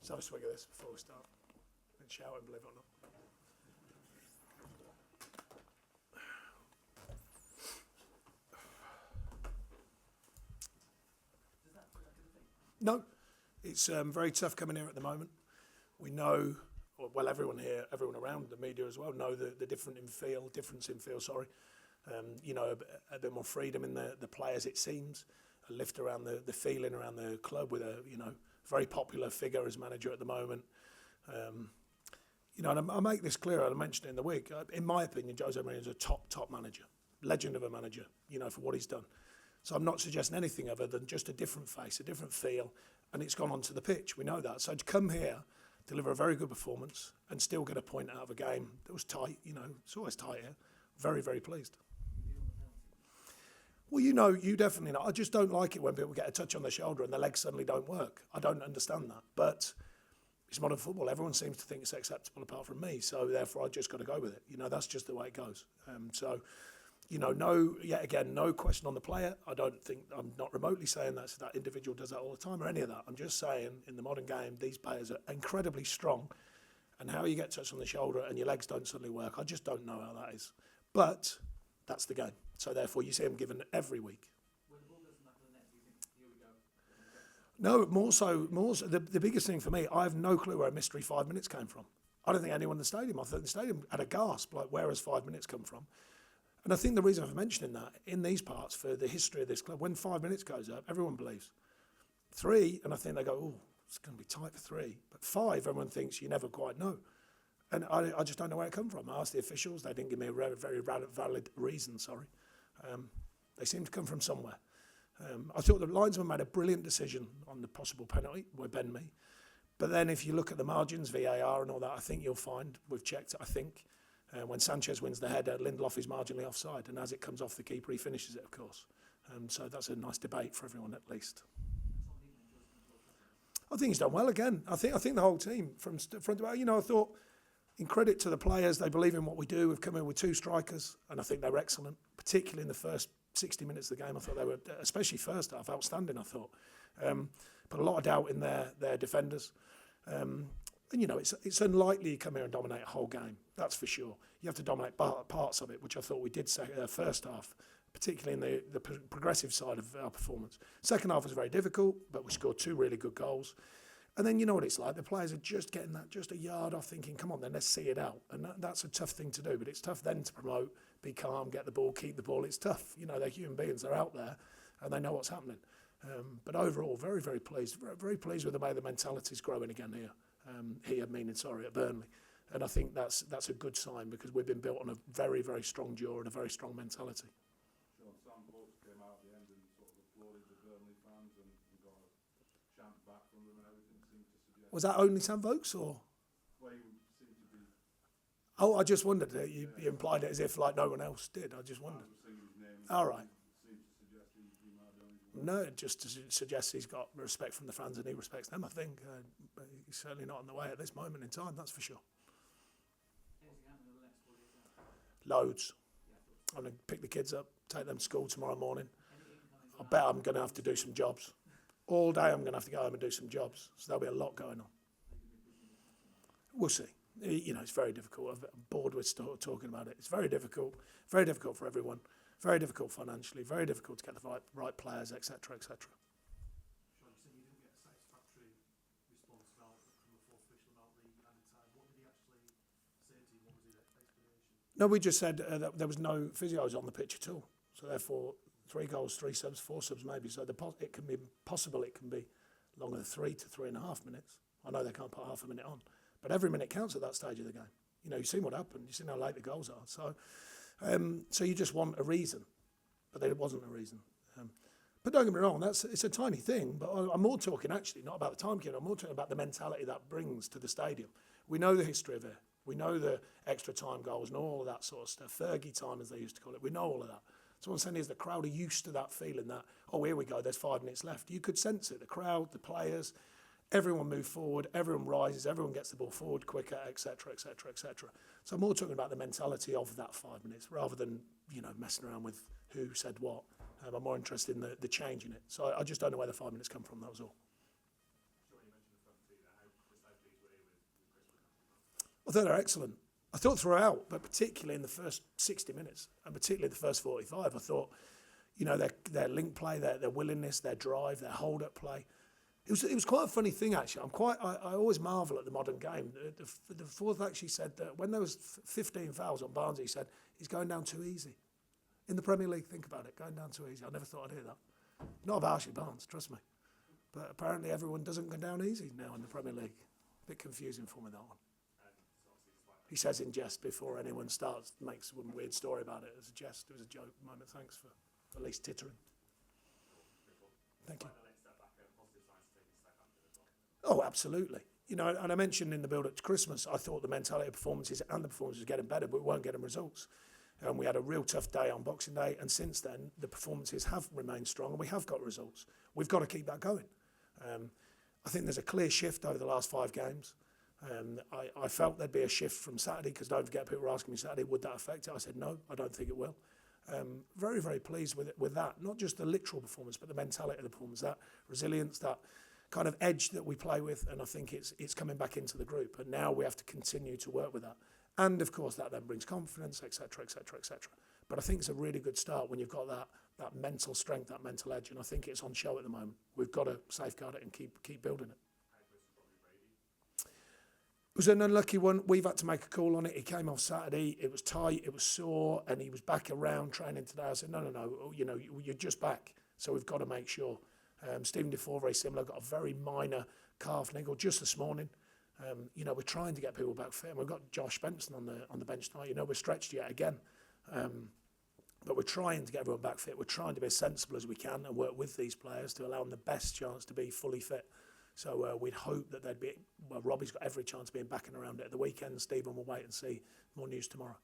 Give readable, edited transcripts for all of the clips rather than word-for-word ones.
Let's have a swig of this before we start. And shout and believe it or not. No, it's very tough coming here at the moment. We know, well, everyone here, everyone around the media as well, know the difference in feel. You know, a bit more freedom in the players, it seems. A lift around the feeling around the club with a, you know, very popular figure as manager at the moment. You know, and I make this clear, I mentioned it in the week. In my opinion, Jose Mourinho is a top manager, legend of a manager, you know, for what he's done. So I'm not suggesting anything other than just a different face, a different feel, and it's gone onto the pitch. We know that. So to come here, deliver a very good performance, and still get a point out of a game that was tight, you know, it's always tight here. Very, very pleased. Well, you know, you definitely know. I just don't like it when people get a touch on the shoulder and the legs suddenly don't work. I don't understand that. But it's modern football. Everyone seems to think it's acceptable apart from me. So therefore, I just got to go with it. You know, that's just the way it goes. So, you know, no question on the player. I'm not remotely saying that individual does that all the time or any of that. I'm just saying in the modern game, these players are incredibly strong. And how you get touched on the shoulder and your legs don't suddenly work, I just don't know how that is. But that's the game. So therefore, you see them given every week. When the ball goes in the back of the net, do you think, here we go? No, more so. The biggest thing for me, I have no clue where a mystery 5 minutes came from. I don't think anyone in the stadium. I think the stadium had a gasp, like, where has 5 minutes come from? And I think the reason for mentioning that, in these parts, for the history of this club, when 5 minutes goes up, everyone believes. 3, and I think they go, oh, it's going to be tight for 3. But 5, everyone thinks you never quite know. And I just don't know where it come from. I asked the officials, they didn't give me a very valid reason, They seem to come from somewhere. I thought the linesman made a brilliant decision on the possible penalty by Burnley. But then if you look at the margins, VAR and all that, I think you'll find, we've checked it, I think, when Sanchez wins the header, Lindelof is marginally offside. And as it comes off the keeper, he finishes it, of course. So that's a nice debate for everyone, at least. I think he's done well again. I think the whole team, from front to back, you know, I thought, in credit to the players, they believe in what we do. We've come in with 2 strikers, and I think they were excellent, particularly in the first 60 minutes of the game. I thought they were, especially first half, outstanding, I thought. Put a lot of doubt in their defenders. And, you know, it's unlikely you come here and dominate a whole game, that's for sure. You have to dominate parts of it, which I thought we did first half, particularly in the progressive side of our performance. Second half was very difficult, but we scored 2 really good goals. And then you know what it's like. The players are just getting that just a yard off thinking, come on then, let's see it out. And that's a tough thing to do. But it's tough then to promote, be calm, get the ball, keep the ball. It's tough. You know, they're human beings. They're out there and they know what's happening. But overall, very, very pleased. Very pleased with the way the mentality is growing again here. At Burnley. And I think that's a good sign because we've been built on a very, very strong jaw and a very strong mentality. Sean, Sam Vokes came out at the end and sort of applauded the Burnley fans and got a chant back from them and everything seemed to suggest. Was that only Sam Vokes or? Well, he seemed to be. Oh, I just wondered. You implied it as if like no one else did. I just wondered. All right. Seemed to suggest he might be only. No, it just suggests he's got respect from the fans and he respects them, I think. But he's certainly not in the way at this moment in time, that's for sure. Loads. I'm going to pick the kids up, take them to school tomorrow morning. I bet I'm going to have to do some jobs. All day I'm going to have to go home and do some jobs. So there'll be a lot going on. We'll see. You know, it's very difficult. I'm bored with talking about it. It's very difficult for everyone. Very difficult financially, very difficult to get the right players, etc., etc. Sean, you said you didn't get a satisfactory response from the fourth official about the added time. What did he actually say to you? What was his explanation? No, we just said that there was no physios on the pitch at all. So therefore, 3 goals, 3 subs, 4 subs maybe. So it can be possible it can be longer than 3 to 3.5 minutes. I know they can't put half a minute on. But every minute counts at that stage of the game. You know, you've seen what happened. You've seen how late the goals are. So you just want a reason, but there wasn't a reason. But don't get me wrong, it's a tiny thing, but I'm more talking actually, not about the timekeeping, I'm more talking about the mentality that brings to the stadium. We know the history of it. We know the extra time goals and all of that sort of stuff. Fergie time, as they used to call it. We know all of that. So what I'm saying is the crowd are used to that feeling that, oh, here we go, there's 5 minutes left. You could sense it, the crowd, the players, everyone moves forward, everyone rises, everyone gets the ball forward quicker, etc., etc., etc. So I'm more talking about the mentality of that 5 minutes rather than, you know, messing around with who said what. I'm more interested in the change in it. So I just don't know where the 5 minutes come from, that was all. Sure, you mentioned the front three there. How I thought they were excellent. I thought throughout, but particularly in the first 60 minutes, and particularly the first 45, I thought, you know, their link play, their willingness, their drive, their hold-up play. It was quite a funny thing, actually. I always marvel at the modern game. The fourth actually said that when there was 15 fouls on Barnes, he said, he's going down too easy. In the Premier League, think about it, going down too easy. I never thought I'd hear that. Not about Ashley Barnes, trust me. But apparently everyone doesn't go down easy now in the Premier League. A bit confusing for me, that one. He says in jest before anyone starts, makes one weird story about it. It was a jest, it was a joke moment. Thanks for at least tittering. Thank you. Oh, absolutely. You know, and I mentioned in the build-up to Christmas, I thought the mentality of performances and the performances were getting better, but we weren't getting results. And we had a real tough day on Boxing Day, and since then, the performances have remained strong, and we have got results. We've got to keep that going. I think there's a clear shift over the last 5 games. I felt there'd be a shift from Saturday, because don't forget, people were asking me Saturday, would that affect it? I said, no, I don't think it will. Very, very pleased with that. Not just the literal performance, but the mentality of the performance, that resilience, that kind of edge that we play with, and I think it's coming back into the group. And now we have to continue to work with that. And of course, that then brings confidence, etc., etc., etc. But I think it's a really good start when you've got that mental strength, that mental edge, and I think it's on show at the moment. We've got to safeguard it and keep building it. It was an unlucky one. We've had to make a call on it. He came off Saturday. It was tight. It was sore, and he was back around training today. I said, no. You know, you're just back, so we've got to make sure. Stephen Defoe, very similar, got a very minor calf niggle just this morning. You know, we're trying to get people back fit. And we've got Josh Benson on the bench tonight. You know, we're stretched yet again. But we're trying to get everyone back fit. We're trying to be as sensible as we can and work with these players to allow them the best chance to be fully fit. So we'd hope that they'd be, well, Robbie's got every chance of being back and around it at the weekend. Stephen will wait and see. More news tomorrow.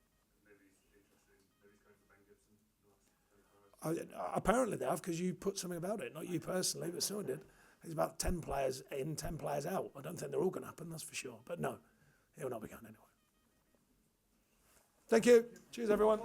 Apparently they have, because you put something about it. Not you personally, but someone did. There's about 10 players in, 10 players out. I don't think they're all going to happen, that's for sure. But no, he'll not be going anyway. Thank you. Cheers, everyone.